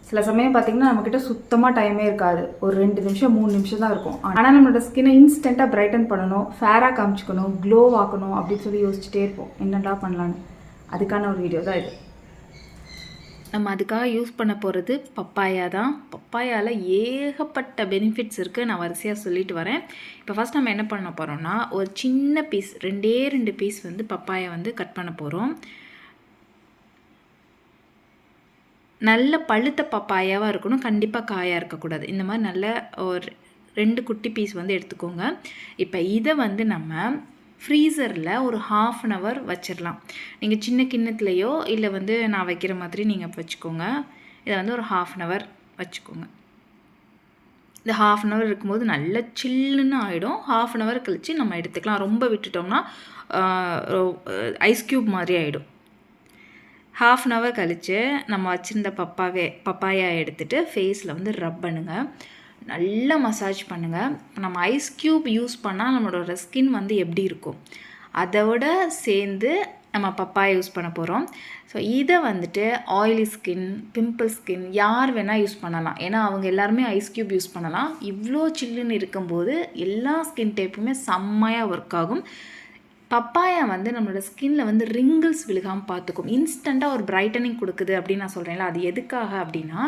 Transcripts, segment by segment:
சில சமயம் பார்த்திங்கன்னா நம்மக்கிட்ட சுத்தமாக டைமே இருக்காது. ஒரு 2 நிமிஷம் 3 நிமிஷம் தான் இருக்கும். ஆனால் நம்மளோட ஸ்கின்னை இன்ஸ்டண்ட்டாக பிரைட்டன் பண்ணணும், ஃபேராக காமிச்சிக்கணும், க்ளோ ஆக்கணும் அப்படின்னு சொல்லி யோசிச்சுட்டே இருப்போம் என்னடா பண்ணலான்னு. அதுக்கான ஒரு வீடியோ தான் இது. நம்ம அதுக்காக யூஸ் பண்ண போகிறது பப்பாயா தான். பப்பாயாவில் ஏகப்பட்ட பெனிஃபிட்ஸ் இருக்குது. நான் வரிசையாக சொல்லிட்டு வரேன். இப்போ ஃபஸ்ட் நம்ம என்ன பண்ண போகிறோம்னா, ஒரு சின்ன பீஸ் 2 பீஸ் வந்து பப்பாயா வந்து கட் பண்ண போகிறோம். நல்ல பழுத்த பப்பாயாவாக இருக்கணும், கண்டிப்பாக காயாக இருக்கக்கூடாது. இந்த மாதிரி நல்ல ஒரு 2 குட்டி பீஸ் வந்து எடுத்துக்கோங்க. இப்போ இதை வந்து நம்ம ஃப்ரீசரில் ஒரு 1/2 அன் ஹவர் வச்சிடலாம். நீங்கள் சின்ன கிண்ணத்துலையோ இல்லை வந்து நான் வைக்கிற மாதிரி நீங்கள் வச்சுக்கோங்க. இதை வந்து ஒரு 1/2 அன் ஹவர் வச்சுக்கோங்க. இந்த 1/2 அன் ஹவர் இருக்கும்போது நல்ல சில்லுன்னு ஆகிடும். 1/2 அன் ஹவர் கழித்து நம்ம எடுத்துக்கலாம். ரொம்ப விட்டுட்டோம்னா ஐஸ் க்யூப் மாதிரி ஆகிடும். 1/2 அன் ஹவர் கழித்து நம்ம வச்சுருந்த பப்பாயா எடுத்துகிட்டு ஃபேஸில் வந்து ரப் பண்ணுங்கள். நல்லா மசாஜ் பண்ணுங்கள். நம்ம ஐஸ் க்யூப் யூஸ் பண்ணால் நம்மளோட ஸ்கின் வந்து எப்படி இருக்கும், அதோட சேர்ந்து நம்ம பப்பாயா யூஸ் பண்ண போகிறோம். ஸோ இதை வந்துட்டு ஆயிலி ஸ்கின், பிம்பிள் ஸ்கின் யார் வேணால் யூஸ் பண்ணலாம். ஏன்னா அவங்க எல்லாருமே ஐஸ் க்யூப் யூஸ் பண்ணலாம். இவ்வளோ சில்லுன்னு இருக்கும்போது எல்லா ஸ்கின் டைப்புமே செம்மையாக ஒர்க் ஆகும். பப்பாயா வந்து நம்மளோட ஸ்கின்னில் வந்து ரிங்கிள்ஸ் விழுகாமல் பார்த்துக்கும். இன்ஸ்டண்ட்டாக ஒரு பிரைட்டனிங் கொடுக்குது அப்படின்னு நான் சொல்கிறேன்ல, அது எதுக்காக அப்படின்னா,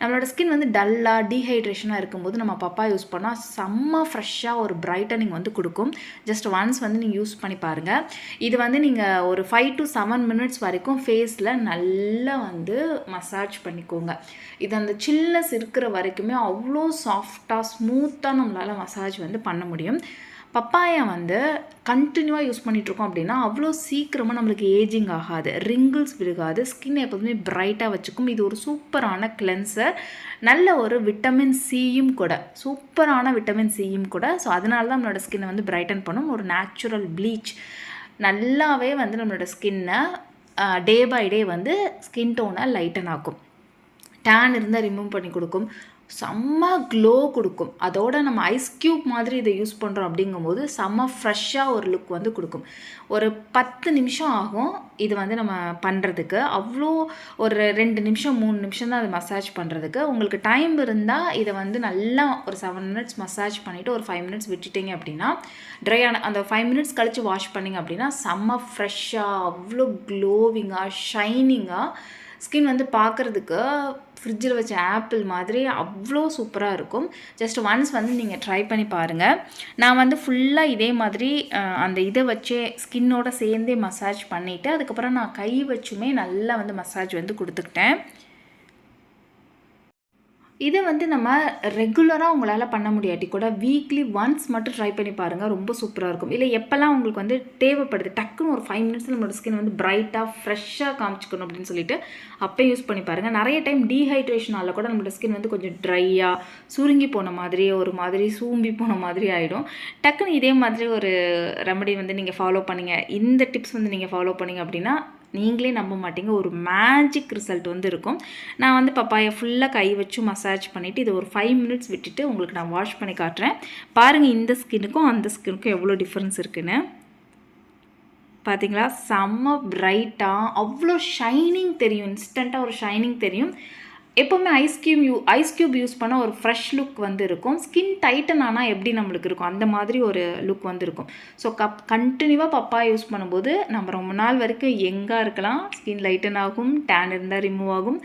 நம்மளோட ஸ்கின் வந்து டல்லாக டீஹைட்ரேஷனாக இருக்கும்போது நம்ம பப்பாயா யூஸ் பண்ணால் செம்ம ஃப்ரெஷ்ஷாக ஒரு பிரைட்டனிங் வந்து கொடுக்கும். ஜஸ்ட் ஒன்ஸ் வந்து நீங்கள் யூஸ் பண்ணி பாருங்கள். இது வந்து நீங்கள் ஒரு 5 to 7 minutes வரைக்கும் ஃபேஸில் நல்லா வந்து மசாஜ் பண்ணிக்கோங்க. இது அந்த சில்னஸ் இருக்கிற வரைக்குமே அவ்வளோ சாஃப்டாக ஸ்மூத்தாக நம்மளால் மசாஜ் வந்து பண்ண முடியும். பப்பாயா வந்து கண்டினியூவாக யூஸ் பண்ணிகிட்ருக்கோம் அப்படின்னா அவ்வளோ சீக்கிரமாக நம்மளுக்கு ஏஜிங் ஆகாது, ரிங்கிள்ஸ் விழுகாது, ஸ்கின் எப்போதுமே பிரைட்டாக வச்சுக்கும். இது ஒரு சூப்பரான கிளென்சர், நல்ல ஒரு விட்டமின் சியும் கூட, சூப்பரான விட்டமின் சியும் கூட. ஸோ அதனால தான் நம்மளோட ஸ்கின்னை வந்து பிரைட்டன் பண்ணும். ஒரு நேச்சுரல் ப்ளீச் நல்லாவே வந்து நம்மளோட ஸ்கின்னை டே பை டே வந்து ஸ்கின் டோனை லைட்டன் ஆக்கும். டேன் இருந்தால் ரிமூவ் பண்ணி கொடுக்கும், செம்ம க்ளோ கொடுக்கும். அதோட நம்ம ஐஸ் க்யூப் மாதிரி இதை யூஸ் பண்ணுறோம் அப்படிங்கும்போது செம்ம ஃப்ரெஷ்ஷாக ஒரு லுக் வந்து கொடுக்கும். ஒரு 10 நிமிஷம் ஆகும் இது வந்து நம்ம பண்ணுறதுக்கு. அவ்வளோ ஒரு 2 நிமிஷம் 3 நிமிஷம் தான் அது மசாஜ் பண்ணுறதுக்கு. உங்களுக்கு டைம் இருந்தால் இதை வந்து நல்லா ஒரு 7 minutes மசாஜ் பண்ணிவிட்டு ஒரு 5 minutes விட்டுட்டிங்க அப்படின்னா, ட்ரையான அந்த 5 minutes கழித்து வாஷ் பண்ணிங்க அப்படின்னா செம்ம ஃப்ரெஷ்ஷாக அவ்வளோ க்ளோவிங்காக ஷைனிங்காக ஸ்கின் வந்து பார்க்குறதுக்கு ஃப்ரிட்ஜில் வச்ச ஆப்பிள் மாதிரி அவ்வளோ சூப்பராக இருக்கும். ஜஸ்ட் ஒன்ஸ் வந்து நீங்கள் ட்ரை பண்ணி பாருங்கள். நான் வந்து ஃபுல்லாக இதே மாதிரி அந்த இதை வச்சே ஸ்கின்னோட சேர்ந்தே மசாஜ் பண்ணிவிட்டு அதுக்கப்புறம் நான் கை வச்சுமே நல்லா வந்து மசாஜ் வந்து கொடுத்துக்கிட்டேன். இதை வந்து நம்ம ரெகுலராக உங்களால் பண்ண முடியாட்டி கூட வீக்லி ஒன்ஸ் மட்டும் ட்ரை பண்ணி பாருங்கள். ரொம்ப சூப்பராக இருக்கும். இல்லை எப்போல்லாம் உங்களுக்கு வந்து தேவைப்படுது, டக்குன்னு ஒரு 5 minutes நம்மளோட ஸ்கின் வந்து பிரைட்டாக ஃப்ரெஷ்ஷாக காமிச்சிக்கணும் அப்படின்னு சொல்லிட்டு அப்போ யூஸ் பண்ணி பாருங்கள். நிறைய டைம் டீஹைட்ரேஷனால் கூட நம்மளோட ஸ்கின் வந்து கொஞ்சம் ட்ரையாக சுருங்கி போன மாதிரி, ஒரு மாதிரி சூம்பி போன மாதிரி ஆகிடும். டக்குன்னு இதே மாதிரி ஒரு ரெமடி வந்து நீங்கள் ஃபாலோ பண்ணிங்க, இந்த டிப்ஸ் வந்து நீங்கள் ஃபாலோ பண்ணிங்க அப்படின்னா நீங்களே நம்ப மாட்டீங்க, ஒரு மேஜிக் ரிசல்ட் வந்து இருக்கும். நான் வந்து பப்பாயா ஃபுல்லாக கை வச்சு மசாஜ் பண்ணிவிட்டு இது ஒரு 5 minutes விட்டுட்டு உங்களுக்கு நான் வாஷ் பண்ணி காட்டுறேன். பாருங்கள் இந்த ஸ்கின்னுக்கும் அந்த ஸ்கின்னுக்கும் எவ்வளோ டிஃப்ரென்ஸ் இருக்குன்னு. பார்த்தீங்களா, செம்ம பிரைட்டாக அவ்வளோ ஷைனிங் தெரியும், இன்ஸ்டண்ட்டாக ஒரு ஷைனிங் தெரியும். எப்போவுமே ஐஸ் க்யூப் யூஸ் பண்ணால் ஒரு ஃப்ரெஷ் லுக் வந்து இருக்கும். ஸ்கின் டைட்டன் ஆனால் எப்படி நம்மளுக்கு இருக்கும் அந்த மாதிரி ஒரு லுக் வந்து இருக்கும். ஸோ கண்டினியூவாக பப்பாயா யூஸ் பண்ணும்போது நம்ம ரொம்ப நாள் வரைக்கும் எங்கே இருக்கலாம், ஸ்கின் லைட்டன் ஆகும், டேன் இருந்தால் ரிமூவ் ஆகும்.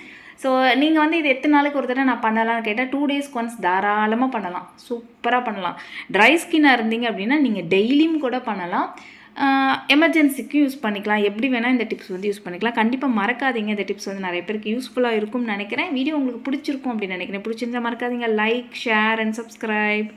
ஸோ நீங்கள் வந்து இது எத்தனை நாளைக்கு ஒரு தடவை நான் பண்ணலாம்னு கேட்டால் 2 days ஒன்ஸ் தாராளமாக பண்ணலாம், சூப்பராக பண்ணலாம். ட்ரை ஸ்கின்னாக இருந்தீங்க அப்படின்னா நீங்கள் டெய்லியும் கூட பண்ணலாம். எமர்ஜென்சிக்கு யூஸ் பண்ணிக்கலாம். எப்படி வேணால் இந்த டிப்ஸ் வந்து யூஸ் பண்ணிக்கலாம். கண்டிப்பாக மறக்காதீங்க, இந்த டிப்ஸ் வந்து நிறைய பேருக்கு யூஸ்ஃபுல்லாக இருக்கும்னு நினைக்கிறேன். வீடியோ உங்களுக்கு பிடிச்சிருக்கும் அப்படின்னு நினைக்கிறேன். பிடிச்சிருந்தால் மறக்காதீங்க லைக், ஷேர் அண்ட் சப்ஸ்கிரைப்.